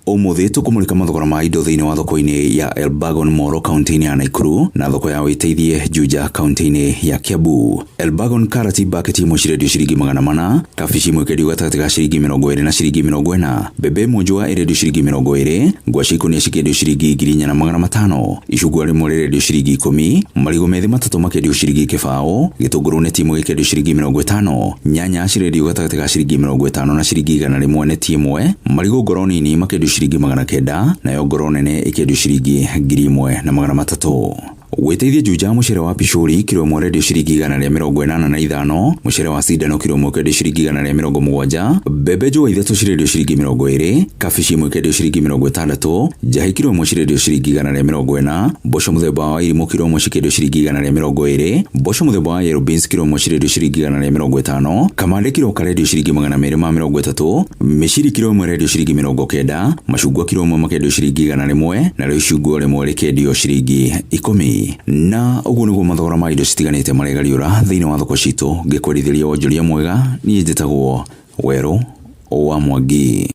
Umuthi tukumulika mathogora ma indo thiini wa thoko-ini ya Elbagon Moro kaunti-ini ya Nakuru na thoko ya Witeithie Juja kaunti-ini ya Kiambu. Elbagon karati bucket imwe cirendio ciringi 400, kabici imwe ikendio gatagatĩ ga ciringi 20 na ciringi 40, mbembe imwe njũa irendio ciringi 20, ngwaci ikũnia cikendio ciringi 4,500, icungwa rimwe rirendio ciringi 10, marigũ methi matatũ makendio ciringi 1,000, gĩtũngũrũ neti imwe gĩkendio ciringi 50, nyanya cirendio gatagatĩ ga ciringi 50 na ciringi 100 neti imwe, marigũ ngoro nini makendio ciringi 900, nayo ngoro nene ikendio ciringi 1,300. Witeithie Juja mucere wa pishori kilo imwe rendio ciringi 185, mucere wa Sindano kilo imwe kendio ciringi 170, mbembe njũa ithatũ cirendio ciringi 20, kabici imwe kendio ciringi 60, njahi kilo imwe cirendio ciringi 140, mboco muthemba wa Irimũ kilo imwe cikendio ciringi 120, mboco muthemba wa Yellow Beans kilo imwe cirendio ciringi 150, kamande kilo karendio ciringi 230, mĩciri kilo imwe rendio ciringi 90, macungwa kilo imwe makendio ciringi 100, na rĩu icungwa rĩmwe rĩkendio ciringi 10. Na uguo niguo mathogora ma indo citiganite maregariũra thiini wa thoko citũ. Ngĩkũrithĩria wonjoria mwega, niĩ njĩtagwo Werũ wa Mwangi.